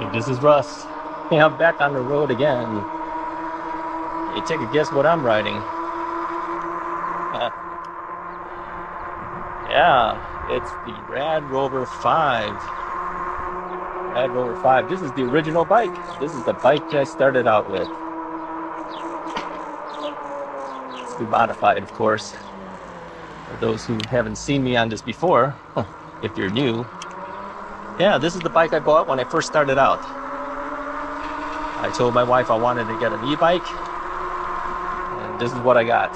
Hey, this is Russ. Hey, I'm back on the road again. Hey, take a guess what I'm riding. Yeah, it's the Rad Rover 5. Rad Rover 5. This is the original bike. This is the bike I started out with. It's been modified, of course. For those who haven't seen me on this before, if you're new. Yeah, this is the bike I bought when I first started out. I told my wife I wanted to get an e-bike, and this is what I got.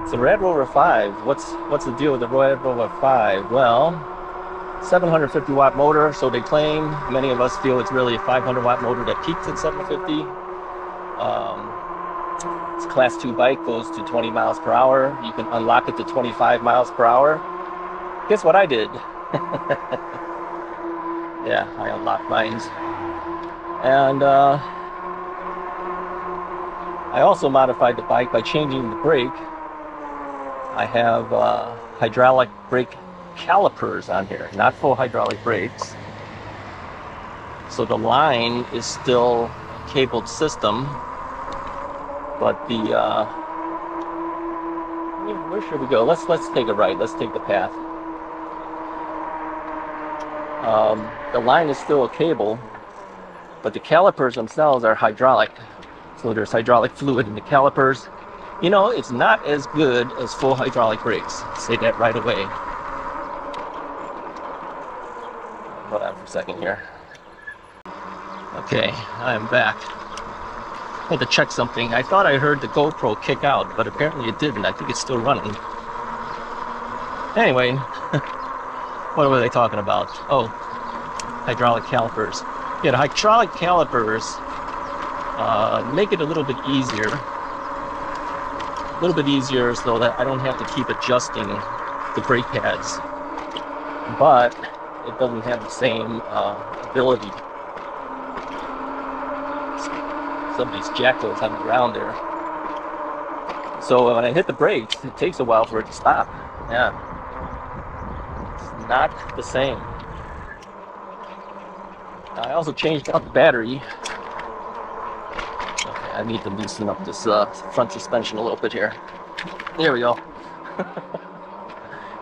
It's a Rad Rover 5. What's the deal with the Rad Rover 5? Well, 750 watt motor, so they claim. Many of us feel it's really a 500 watt motor that peaks at 750. It's a class 2 bike, goes to 20 miles per hour. You can unlock it to 25 miles per hour. Guess what I did? Yeah, I unlocked mine. And I also modified the bike by changing the brake. I have hydraulic brake calipers on here, not full hydraulic brakes. So the line is still a cabled system, but the where should we go? Let's take a right. Let's take the path. The line is still a cable, but the calipers themselves are hydraulic. So there's hydraulic fluid in the calipers. You know, it's not as good as full hydraulic brakes. I'll say that right away. Hold on for a second here. Okay, I am back. I had to check something. I thought I heard the GoPro kick out, but apparently it didn't. I think it's still running. Anyway, what were they talking about? Oh, hydraulic calipers. Yeah, the hydraulic calipers make it a little bit easier. A little bit easier so that I don't have to keep adjusting the brake pads. But it doesn't have the same ability. Somebody's jackals on the ground there. So when I hit the brakes, it takes a while for it to stop. Yeah. It's not the same. I also changed out the battery. Okay, I need to loosen up this front suspension a little bit here. There we go.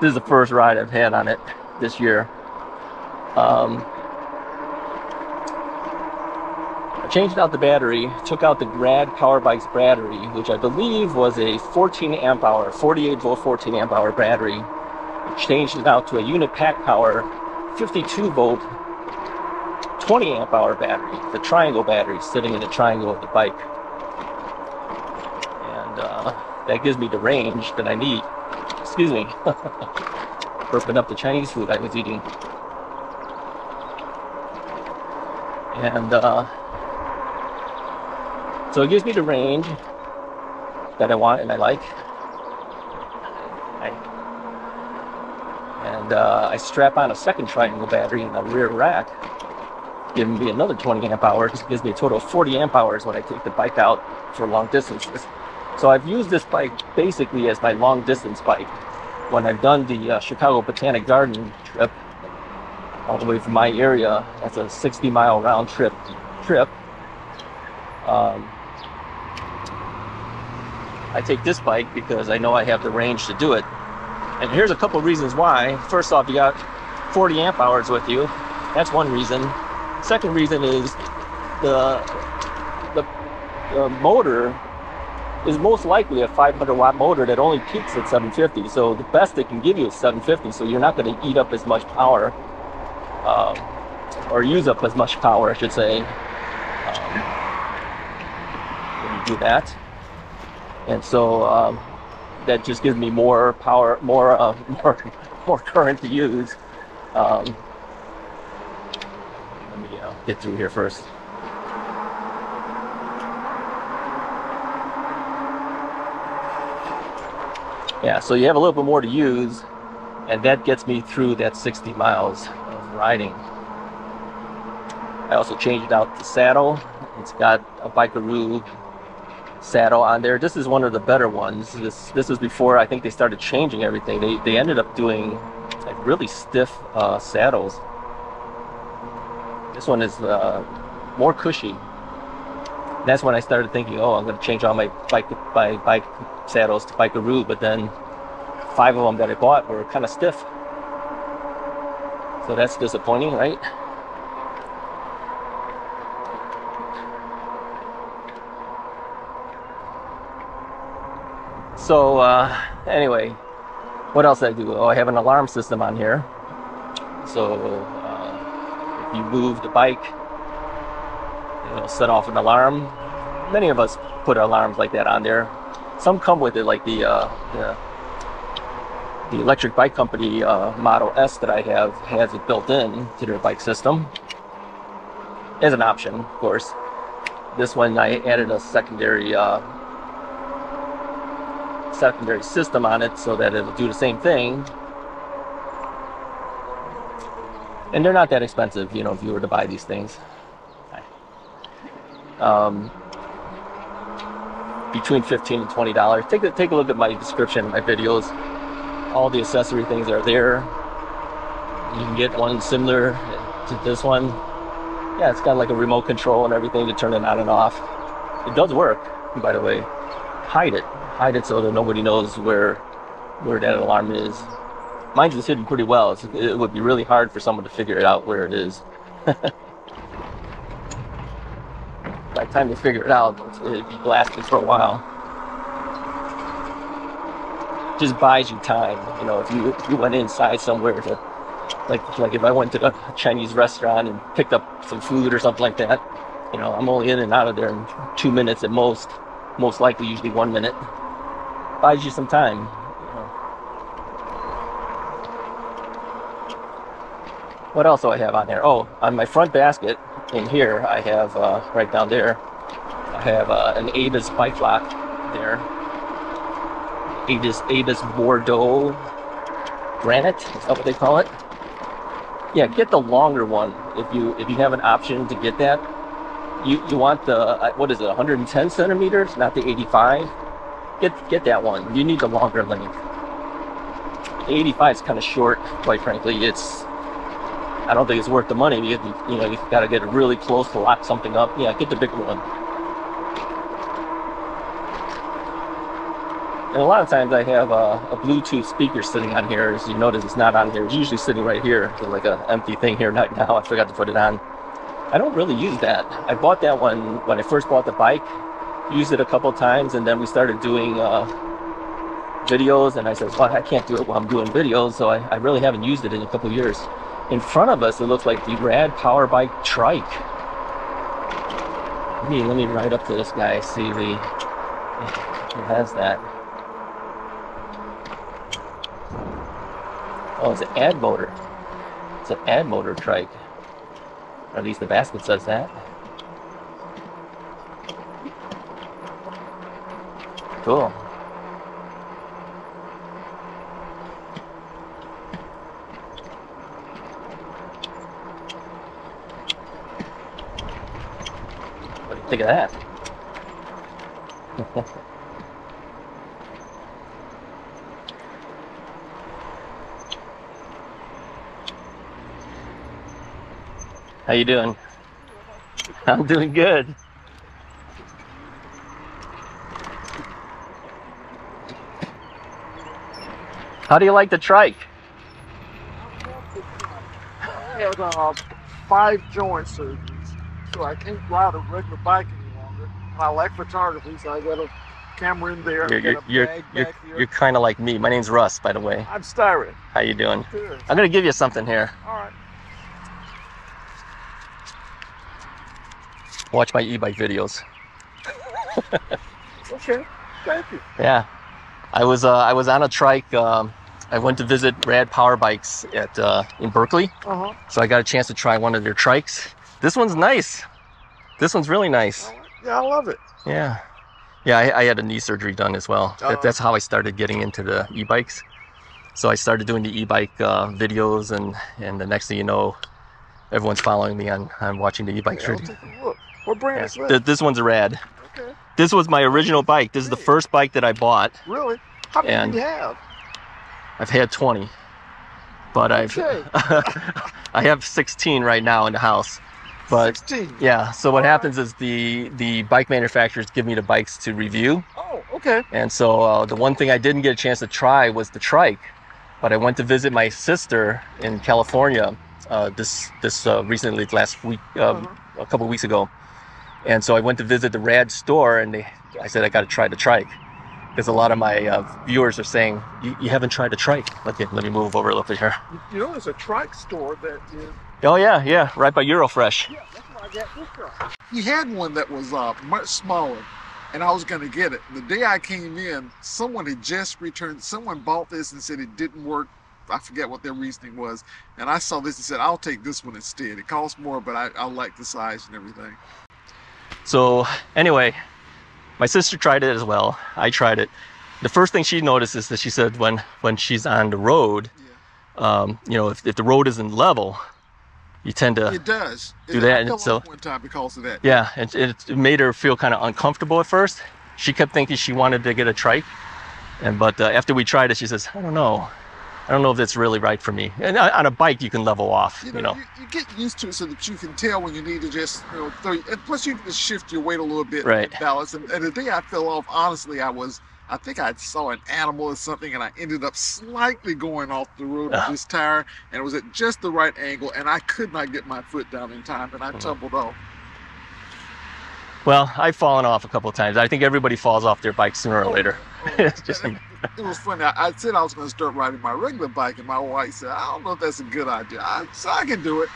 This is the first ride I've had on it this year. I changed out the battery, took out the Rad Power Bikes battery, which I believe was a 14 amp hour, 48 volt 14 amp hour battery. Changed it out to a unit pack power 52 volt 20 amp hour battery, the triangle battery sitting in the triangle of the bike, and that gives me the range that I need. Excuse me. Burping up the Chinese food I was eating. And so it gives me the range that I want and I like. I strap on a second triangle battery in the rear rack, giving me another 20 amp hours. It gives me a total of 40 amp hours when I take the bike out for long distances. So I've used this bike basically as my long distance bike. When I've done the Chicago Botanic Garden trip, all the way from my area, that's a 60-mile round trip. I take this bike because I know I have the range to do it. And here's a couple reasons why. First off, you got 40 amp hours with you. That's one reason. Second reason is the motor is most likely a 500 watt motor that only peaks at 750. So the best it can give you is 750. So you're not going to eat up as much power, or use up as much power, I should say, when you do that. And so that just gives me more power, more current to use. Let me get through here first. Yeah, so you have a little bit more to use, and that gets me through that 60 miles of riding. I also changed out the saddle. It's got a Bikeroo saddle on there. This is one of the better ones. This was before I think they started changing everything. They ended up doing like really stiff saddles. This one is more cushy. That's when I started thinking, oh, I'm going to change all my bike saddles to Bikeroo, but then 5 of them that I bought were kind of stiff. So that's disappointing, right? So anyway, what else did I do? Oh, I have an alarm system on here. So if you move the bike, it'll set off an alarm. Many of us put alarms like that on there. Some come with it, like the electric bike company Model S that I have has it built in to their bike system as an option, of course. This one I added a secondary system on it so that it'll do the same thing. And they're not that expensive, you know, if you were to buy these things. Between $15 and $20. Take a look at my description, my videos. All the accessory things are there. You can get one similar to this one. Yeah, it's got like a remote control and everything to turn it on and off. It does work, by the way. Hide it so that nobody knows where that alarm is. Mine's is hidden pretty well. It would be really hard for someone to figure it out where it is. By the time they figure it out, it'd be blasted for a while. Just buys you time, you know. If you went inside somewhere to, like if I went to a Chinese restaurant and picked up some food or something like that, you know, I'm only in and out of there in 2 minutes at most. Most likely, usually 1 minute. Buys you some time. You know. What else do I have on there? Oh, on my front basket in here, I have right down there, I have an Abus bike lock there. Abus Bordeaux Granite, is that what they call it? Yeah, get the longer one if you have an option to get that. You want the what is it, 110 centimeters, not the 85. Get that one. You need the longer length. The 85 is kind of short, quite frankly. I don't think it's worth the money. You know, you've got to get it really close to lock something up. Yeah, get the bigger one. And a lot of times I have a Bluetooth speaker sitting on here. As you notice, it's not on here. It's usually sitting right here. There's like an empty thing here right now. I forgot to put it on. I don't really use that. I bought that one when I first bought the bike. Used it a couple times, and then we started doing videos. And I said, well, I can't do it while I'm doing videos, so I really haven't used it in a couple years. In front of us, it looks like the Rad Power Bike Trike. Let me ride up to this guy, see if he has that. Oh, it's an ad motor. It's an ad motor trike. Or at least the basket says that. Cool. What do you think of that? How you doing? I'm doing good. How do you like the trike? I had 5 joint surgeries, so I can't ride a regular bike any longer. And I like photography, so I got a camera in there. You're kind of like me. My name's Russ, by the way. I'm Styron. How you doing? Good. I'm gonna give you something here. All right. Watch my e-bike videos. Okay. Thank you. Yeah, I was on a trike. I went to visit Rad Power Bikes in Berkeley. So I got a chance to try one of their trikes. This one's nice. This one's really nice. Yeah, I love it. Yeah, I had a knee surgery done as well. That's how I started getting into the e-bikes. So I started doing the e-bike videos, and the next thing you know, everyone's following me on watching the e-bike. Yeah, take a look. What brand is that? This one's a Rad. Okay. This was my original bike. This is the first bike that I bought. Really? How many do you have? I've had 20, but I have 16 right now in the house. But 16. yeah, so what happens is the bike manufacturers give me the bikes to review. Oh, okay. And so the one thing I didn't get a chance to try was the trike. But I went to visit my sister in California this recently, last week, a couple of weeks ago. And so I went to visit the Rad store, and I said I got to try the trike. Because a lot of my viewers are saying, you haven't tried the trike. Okay, let me move over a little bit here. You know, there's a trike store that is... Oh, yeah, right by Eurofresh. Yeah, that's where I got this guy. He had one that was much smaller, and I was going to get it. The day I came in, someone had just returned. Someone bought this and said it didn't work. I forget what their reasoning was. And I saw this and said, I'll take this one instead. It costs more, but I like the size and everything. So anyway, my sister tried it as well. I tried it. The first thing she noticed is that she said when she's on the road, you know, if the road isn't level, you tend to do that. I fell so off one time because of that. Yeah, it made her feel kind of uncomfortable at first. She kept thinking she wanted to get a trike, but after we tried it, she says, I don't know if that's really right for me. And on a bike, you can level off, you know. You get used to it so that you can tell when you need to just, you know, and plus you can just shift your weight a little bit, right? And balance. And the day I fell off, honestly, I think I saw an animal or something, and I ended up slightly going off the road with this tire, and it was at just the right angle, and I could not get my foot down in time, and I tumbled off. Well, I've fallen off a couple of times. I think everybody falls off their bike sooner or later. It's just... It was funny. I said I was going to start riding my regular bike, and my wife said, I don't know if that's a good idea. So I can do it.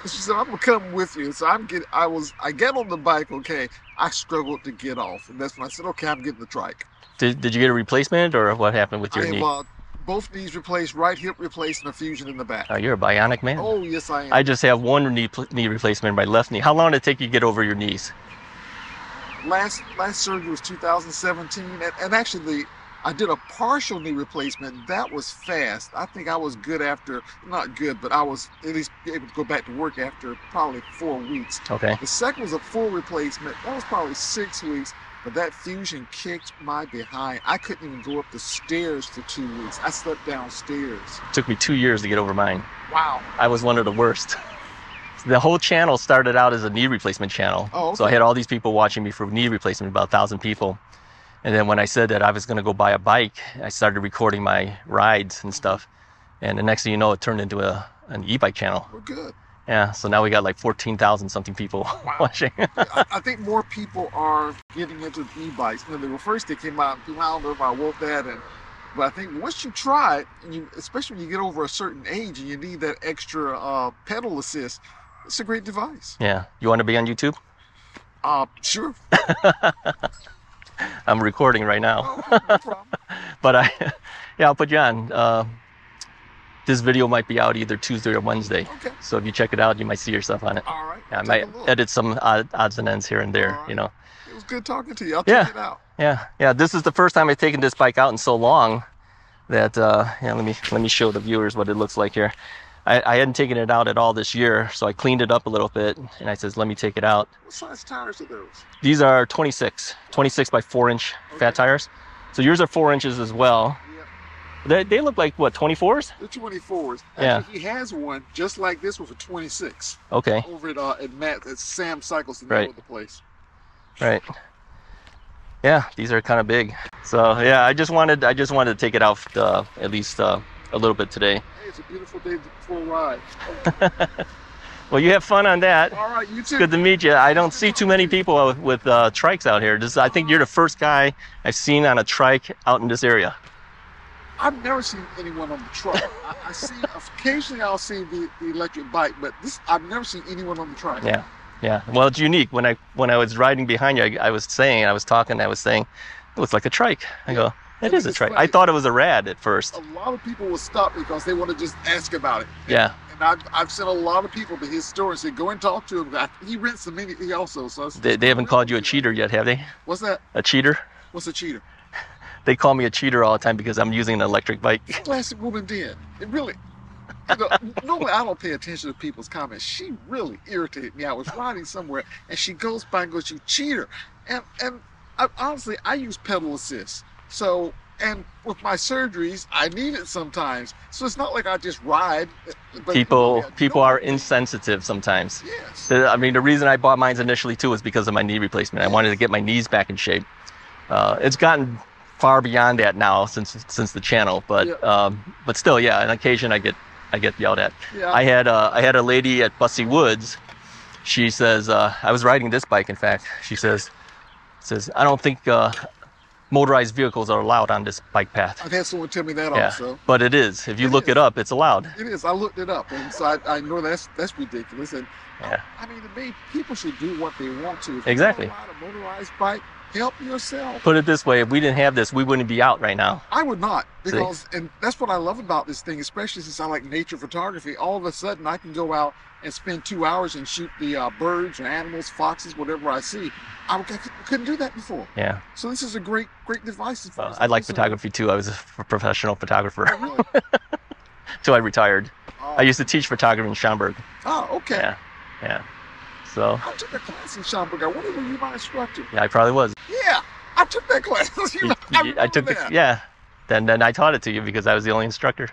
And she said, I'm going to come with you. So I get on the bike, okay. I struggled to get off, and that's when I said, okay, I'm getting the trike. Did you get a replacement, or what happened with your knee? I have both knees replaced, right hip replaced, and a fusion in the back. Oh, you're a bionic man. Oh, yes, I am. I just have one knee replacement in my left knee. How long did it take you to get over your knees? Last surgery was 2017, and actually I did a partial knee replacement. That was fast. I think I was good after, not good, but I was at least able to go back to work after probably 4 weeks. Okay. The second was a full replacement. That was probably 6 weeks. But that fusion kicked my behind. I couldn't even go up the stairs for 2 weeks. I slept downstairs. It took me 2 years to get over mine. Wow. I was one of the worst. The whole channel started out as a knee replacement channel. Oh, okay. So I had all these people watching me for knee replacement, about 1,000 people. And then when I said that I was going to go buy a bike, I started recording my rides and stuff. And the next thing you know, it turned into an e-bike channel. We're good. Yeah, so now we got like 14,000 something people watching. I think more people are getting into e-bikes. You know, they came out, I don't know if I woke that, but I think once you try it, and especially when you get over a certain age and you need that extra pedal assist, it's a great device. Yeah, you want to be on YouTube? Sure. I'm recording right now. Oh, no problem. But I'll put you on. This video might be out either Tuesday or Wednesday. Okay. So if you check it out, you might see yourself on it. All right. Yeah, I might edit some odds and ends here and there, you know. It was good talking to you. I'll check it out. Yeah. This is the first time I've taken this bike out in so long that, let me show the viewers what it looks like here. I hadn't taken it out at all this year, so I cleaned it up a little bit, and I says, let me take it out. What size tires are those? These are 26 by 4-inch fat tires. So yours are 4 inches as well. They look like, what, 24s? They're 24s. Yeah. Actually, he has one just like this with a 26. Okay. Over at Matt, at Sam Cycles in the middle of the place. Right. Yeah, these are kind of big. So yeah, I just wanted to take it out at least a little bit today. Hey, it's a beautiful day for a ride. Well, you have fun on that. All right, you too. Good to meet you. I don't see too many people with trikes out here. I think you're the first guy I've seen on a trike out in this area. I've never seen anyone on the trike. I see, occasionally I'll see the electric bike, but I've never seen anyone on the trike. Yeah. Well, it's unique. When I was riding behind you, I was saying, it looks like a trike. I go, it is a trike. I thought it was a rad at first. A lot of people will stop because they want to just ask about it. Yeah. And I've sent a lot of people to his store and said, go and talk to him. He rents them he also. So they haven't called you a cheater yet, have they? What's that? A cheater? What's a cheater? They call me a cheater all the time because I'm using an electric bike. Classic woman did. It really, normally I don't pay attention to people's comments. She really irritated me. I was riding somewhere and she goes by and goes, you cheater. And honestly, I use pedal assist. So And with my surgeries, I need it sometimes. So it's not like I just ride. But People are insensitive sometimes. Yes. I mean, the reason I bought mine initially too was because of my knee replacement. I wanted to get my knees back in shape. It's gotten far beyond that now since the channel, but still, yeah. On occasion, I get yelled at. Yeah. I had a lady at Bussy Woods. She says, I was riding this bike. In fact, she says, I don't think motorized vehicles are allowed on this bike path. I've had someone tell me that Yeah, also. but it is. If you look it up, it's allowed. It is. I looked it up, and so I know that's ridiculous. And Yeah. I mean, to me, people should do what they want to. If Exactly. you want to ride a motorized bike, help yourself. Put it this way: if we didn't have this, we wouldn't be out right now. I would not, because, and that's what I love about this thing, especially since I like nature photography. All of a sudden, I can go out and spend 2 hours and shoot the birds or animals, foxes, whatever I see. I couldn't do that before. Yeah. So this is a great device. I like photography too. I was a professional photographer Oh, really? until I retired. I used to teach photography in Schaumburg. Oh, okay. Yeah, yeah. So I took a class in Schaumburg. I wonder were you my instructor? yeah, I probably was. Yeah, I took that class. I took that. yeah. Then I taught it to you because I was the only instructor.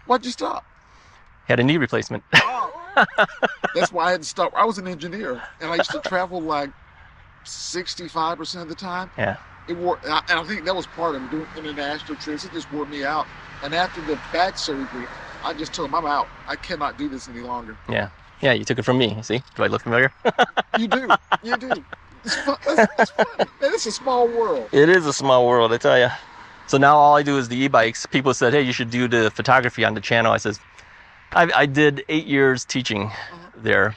Why'd you stop? Had a knee replacement. Oh, that's why I had to stop. I was an engineer, and I used to travel like 65% of the time. Yeah. It wore, and I think that was part of it, doing international trips. It just wore me out. And after the back surgery, I just told him, I'm out. I cannot do this any longer. Yeah. Yeah, you took it from me. See? Do I look familiar? You do. You do. It's funny. Man, it's a small world. It is a small world, I tell you. So now all I do is the e-bikes. People said, hey, you should do the photography on the channel. I says, I did 8 years teaching there.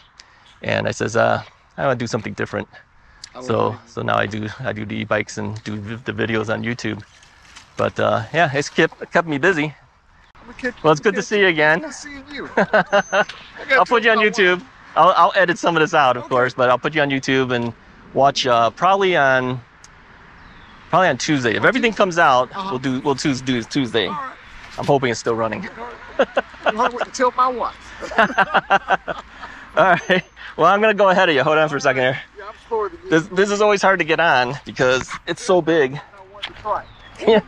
And I says, I want to do something different. So now I do the e-bikes and do the videos on YouTube. But yeah, it's kept me busy. Well, it's good to see you again. Good seeing you. I'll put you on YouTube. I'll edit some of this out, of course, but I'll put you on YouTube and watch probably on Tuesday. If everything comes out, we'll do Tuesday. All right. I'm hoping it's still running. I'm hard to tell my wife. All right. Well, I'm gonna go ahead of you. Hold on for a second here. Yeah, I'm slower than you. This is always hard to get on because it's so big. I want to try. Yeah.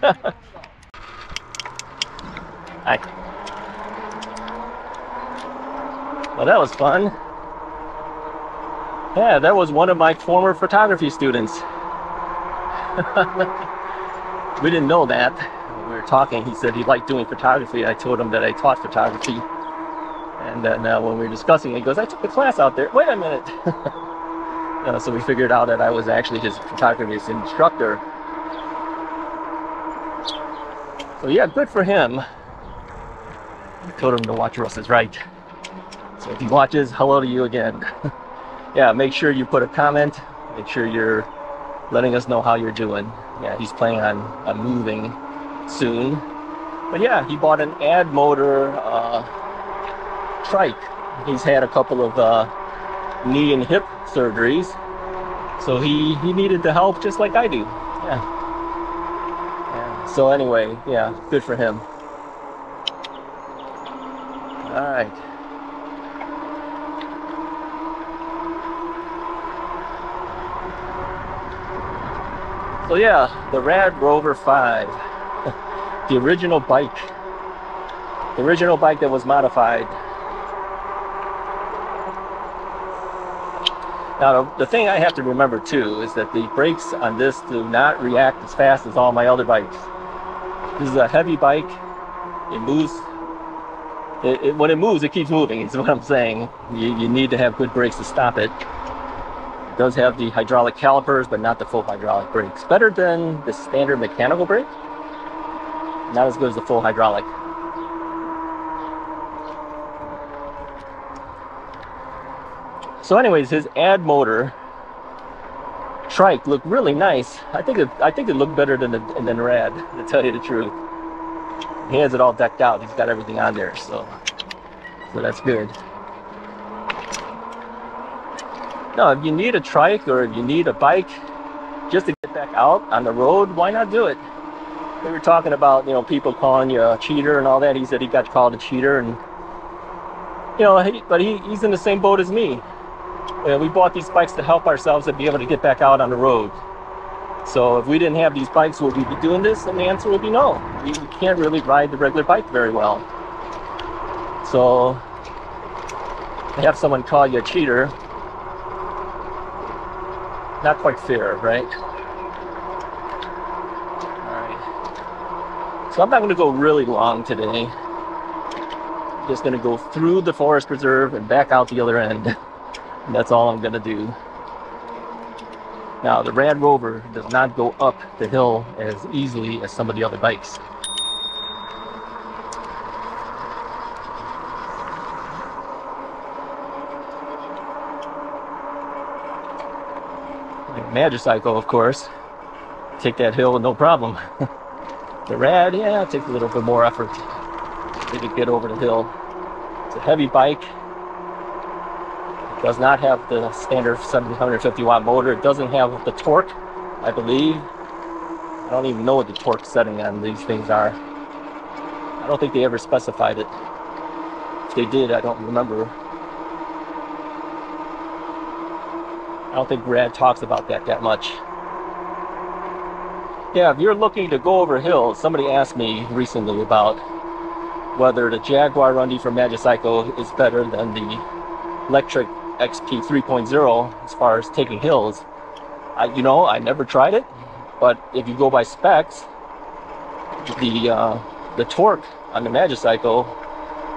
Hi. Well, that was fun. Yeah, that was one of my former photography students. We didn't know that. We were talking, he said he liked doing photography. I told him that I taught photography. And then when we were discussing it, he goes, I took a class out there. Wait a minute. So we figured out that I was actually his photography instructor. So yeah, good for him. I told him to watch Russ is Right. So if he watches, hello to you again. Yeah, make sure you put a comment. Make sure you're letting us know how you're doing. Yeah, he's planning on moving soon. But yeah, he bought an ad motor trike. He's had a couple of knee and hip surgeries. So he needed the help just like I do. Yeah. So anyway, yeah, good for him. All right. So yeah, the Rad Rover 5, the original bike that was modified. Now the thing I have to remember too is that the brakes on this do not react as fast as all my other bikes. This is a heavy bike. It moves. When it moves, it keeps moving, is what I'm saying. You need to have good brakes to stop it. It does have the hydraulic calipers, but not the full hydraulic brakes. Better than the standard mechanical brake. Not as good as the full hydraulic. So anyways, his ad motor trike looked really nice. I think it looked better than the Rad, to tell you the truth. He has it all decked out. He's got everything on there, so that's good. No, if you need a trike or if you need a bike just to get back out on the road, why not do it? We were talking about, people calling you a cheater and all that. He said he got called a cheater, and but he's in the same boat as me. We bought these bikes to help ourselves to be able to get back out on the road. So if we didn't have these bikes, would we be doing this? And the answer would be no. We can't really ride the regular bike very well. So to have someone call you a cheater, not quite fair, right? Alright. So I'm not going to go really long today. I'm just going to go through the forest preserve and back out the other end. And that's all I'm going to do. Now, the Rad Rover does not go up the hill as easily as some of the other bikes. Like Magicycle, of course, take that hill with no problem. The Rad, yeah, it takes a little bit more effort to get over the hill. It's a heavy bike. Does not have the standard 750 watt motor. It doesn't have the torque, I believe. I don't even know what the torque setting on these things are. I don't think they ever specified it. If they did, I don't remember. I don't think Rad talks about that much. Yeah, if you're looking to go over hills, somebody asked me recently about whether the Jaguar Rundy from Magicycle is better than the electric XP 3.0 as far as taking hills. You know, I never tried it, but if you go by specs, the torque on the Magicycle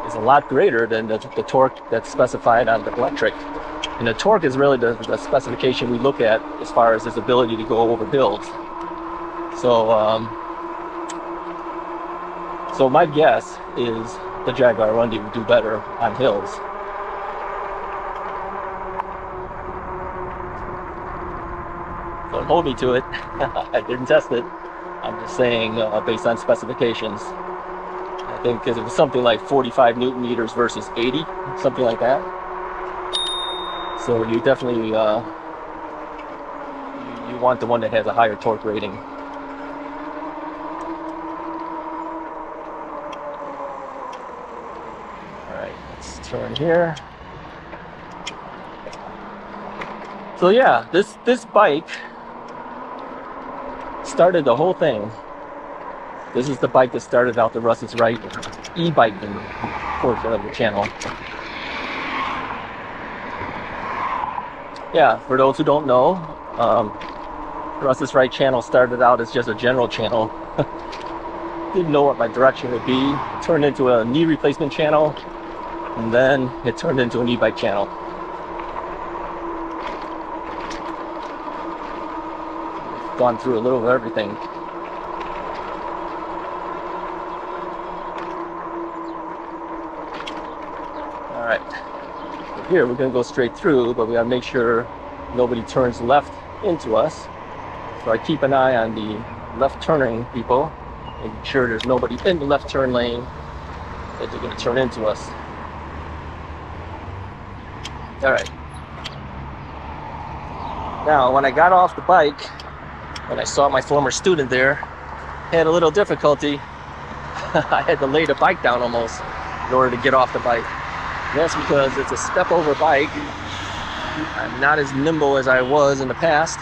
is a lot greater than the torque that's specified on the electric. And the torque is really the specification we look at as far as its ability to go over hills. So, so my guess is the Jaguar Rundy would do better on hills. Don't hold me to it. I didn't test it. I'm just saying based on specifications. I think because it was something like 45 Newton meters versus 80, something like that. So you definitely you want the one that has a higher torque rating. All right, let's turn here. So yeah, this bike started the whole thing. This is the bike that started out the Russ is Right e-biking portion of the channel. Yeah, for those who don't know, Russ is Right channel started out as just a general channel. Didn't know what my direction would be. It turned into a knee replacement channel, and then it turned into an e-bike channel. Gone through a little of everything. All right, so here we're gonna go straight through, but we gotta make sure nobody turns left into us. So I keep an eye on the left turning people, making sure there's nobody in the left turn lane that they're gonna turn into us. All right. Now, when I got off the bike, when I saw my former student there, I had a little difficulty. I had to lay the bike down almost in order to get off the bike. And that's because it's a step over bike. I'm not as nimble as I was in the past.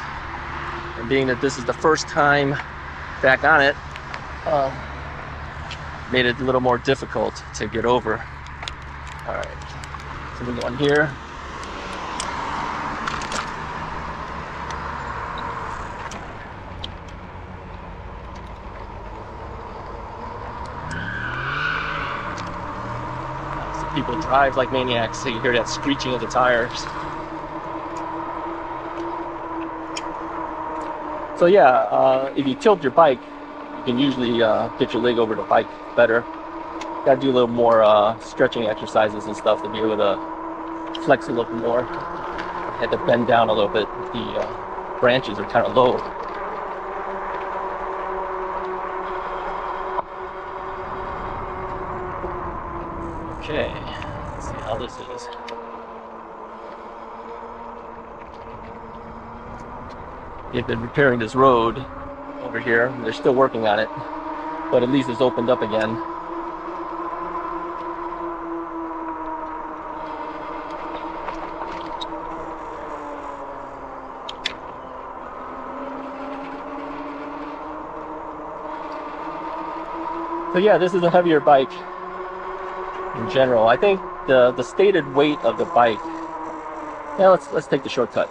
And being that this is the first time back on it, made it a little more difficult to get over. All right, so we're going here. People drive like maniacs, so you hear that screeching of the tires. So yeah, if you tilt your bike, you can usually get your leg over the bike better. Gotta do a little more stretching exercises and stuff to be able to flex a little more. I had to bend down a little bit. The branches are kind of low. Okay, let's see how this is. They've been repairing this road over here. They're still working on it, but at least it's opened up again. So yeah, this is a heavier bike in general. I think the stated weight of the bike. Yeah, let's take the shortcut.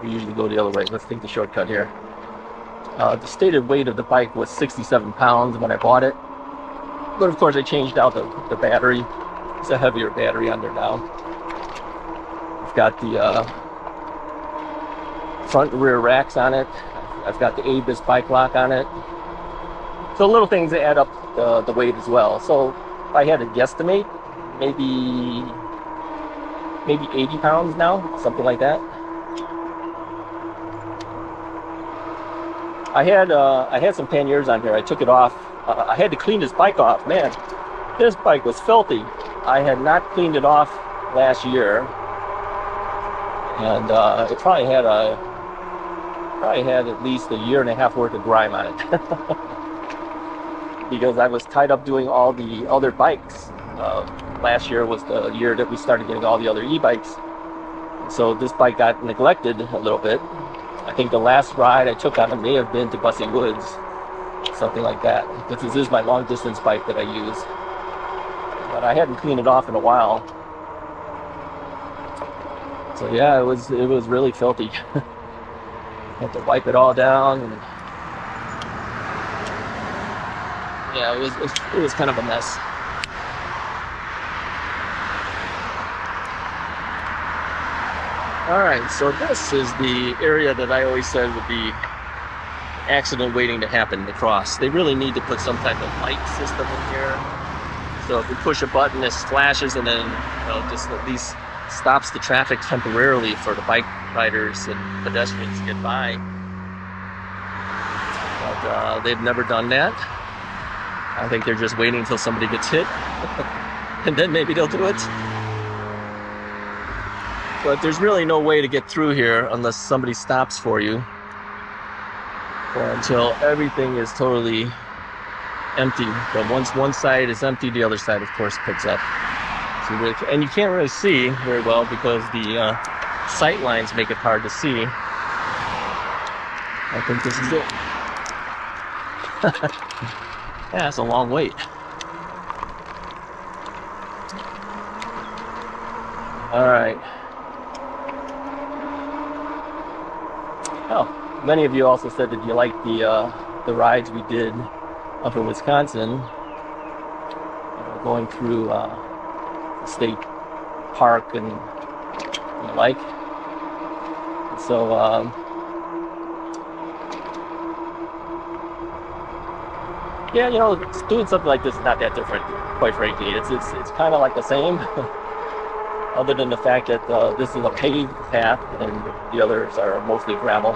We usually go the other way. Let's take the shortcut here. The stated weight of the bike was 67 pounds when I bought it, but of course I changed out the battery. It's a heavier battery on there now. I've got the front and rear racks on it. I've got the Ebikes bike lock on it. So little things that add up the weight as well. So if I had to guesstimate, maybe 80 pounds now, something like that. I had some panniers on here. I took it off. I had to clean this bike off. Man, this bike was filthy. I had not cleaned it off last year, and it probably had at least a year and a half worth of grime on it. Because I was tied up doing all the other bikes. Last year was the year that we started getting all the other e-bikes. So this bike got neglected a little bit. I think the last ride I took on it may have been to Bussy Woods, something like that. This is my long distance bike that I use. But I hadn't cleaned it off in a while. So yeah, it was really filthy. Had to wipe it all down. And yeah, it was kind of a mess. All right, so this is the area that I always said would be accident waiting to happen to cross. They really need to put some type of light system in here. So if we push a button, this flashes and then just at least stops the traffic temporarily for the bike riders and pedestrians to get by. But they've never done that. I think they're just waiting until somebody gets hit and then maybe they'll do it. But there's really no way to get through here unless somebody stops for you, or until everything is totally empty. But once one side is empty, the other side, of course, picks up. So you really, and you can't really see very well because the sight lines make it hard to see. I think this is it. Yeah, it's a long wait. All right. Oh, many of you also said that you liked the rides we did up in Wisconsin, going through the state park and the like. So yeah, you know, doing something like this is not that different, quite frankly. It's kind of like the same, other than the fact that this is a paved path and the others are mostly gravel.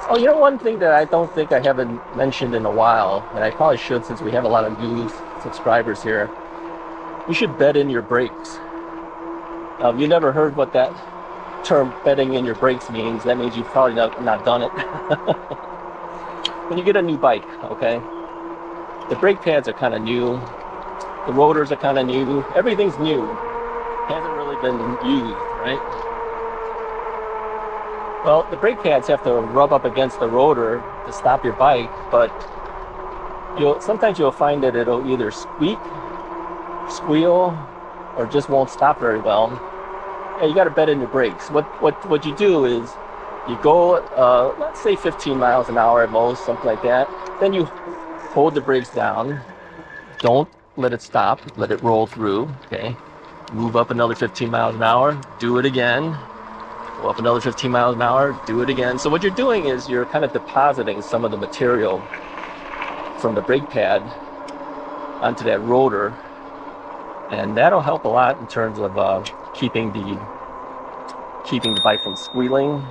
Oh, you know, one thing that I don't think I haven't mentioned in a while, and I probably should since we have a lot of new subscribers here, you should bed in your brakes. You never heard what that term bedding in your brakes means. That means you've probably not done it. When you get a new bike, okay, the brake pads are kind of new, the rotors are kind of new, everything's new. Hasn't really been used, right? Well, the brake pads have to rub up against the rotor to stop your bike, but sometimes you'll find that it'll either squeak, squeal, or just won't stop very well. Yeah, you got to bed in your brakes. What you do is you go, let's say 15 miles an hour at most, something like that. Then you hold the brakes down. Don't let it stop. Let it roll through. Okay. Move up another 15 miles an hour. Do it again. Go up another 15 miles an hour. Do it again. So what you're doing is you're kind of depositing some of the material from the brake pad onto that rotor, and that'll help a lot in terms of keeping the bike from squealing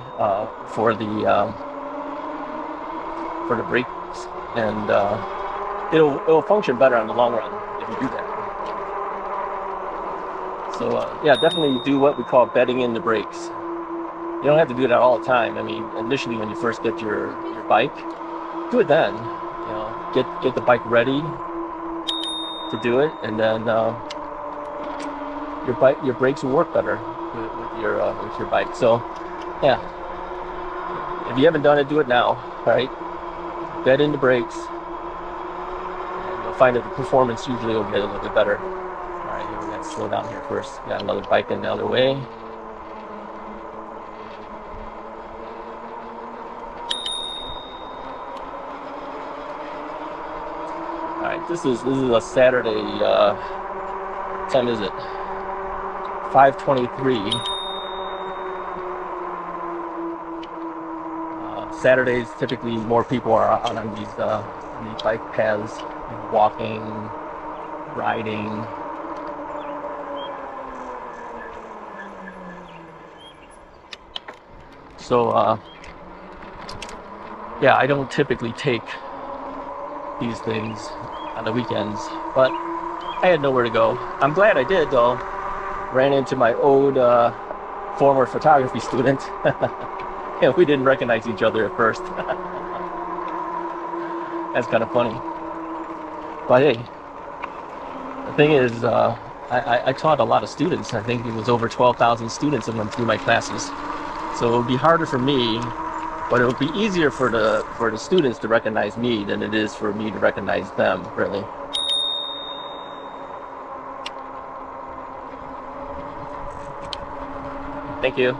for the brakes, and it'll function better in the long run if you do that. So yeah, definitely do what we call bedding in the brakes. You don't have to do that all the time. I mean, initially when you first get your bike, do it then. You know, get the bike ready to do it, and then your brakes will work better with your bike. So yeah, If you haven't done it, do it now. All right, bed in the brakes, and you'll find that the performance usually will get a little bit better. All right, here we got to slow down here first. Got another bike in the other way. All right, this is a Saturday. What time is it? 5:23. Saturdays, typically more people are out on these bike paths, walking, riding. So, yeah, I don't typically take these things on the weekends, but I had nowhere to go. I'm glad I did, though. Ran into my old former photography student. And we didn't recognize each other at first. That's kind of funny. But hey, the thing is, I taught a lot of students. I think it was over 12,000 students that went through my classes. So it would be harder for me, but it would be easier for the students to recognize me than it is for me to recognize them, really. Thank you.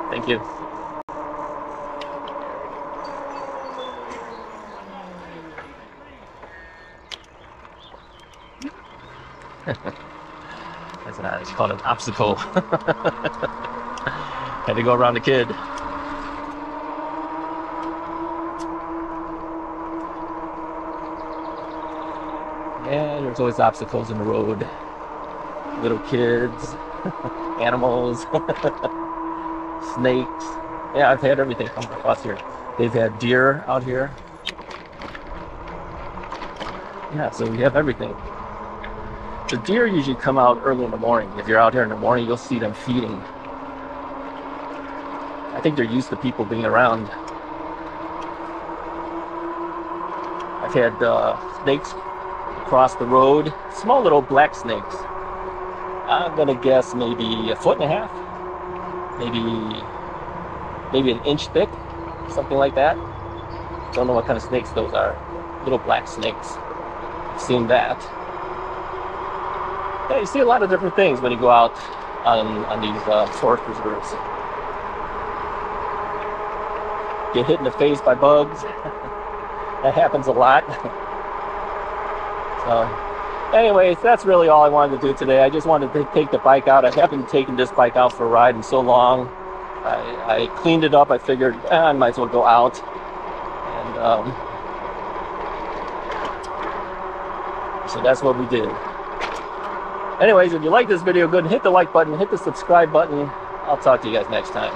Thank you. It's called an obstacle. Had to go around the kid. Yeah, there's always obstacles in the road. Little kids, animals, snakes. Yeah, I've had everything come across here. They've had deer out here. Yeah, so we have everything. The deer usually come out early in the morning. If you're out here in the morning, you'll see them feeding. I think they're used to people being around. I've had snakes cross the road. Small little black snakes. I'm gonna guess maybe 1.5 feet. Maybe an inch thick. Something like that. Don't know what kind of snakes those are. Little black snakes. I've seen that. Yeah, you see a lot of different things when you go out on these forest reserves. Get hit in the face by bugs. That happens a lot. So, anyways, that's really all I wanted to do today. I just wanted to take the bike out. I haven't taken this bike out for a ride in so long. I cleaned it up. I figured I might as well go out. And so that's what we did. Anyways, if you like this video, go ahead and hit the like button, hit the subscribe button. I'll talk to you guys next time.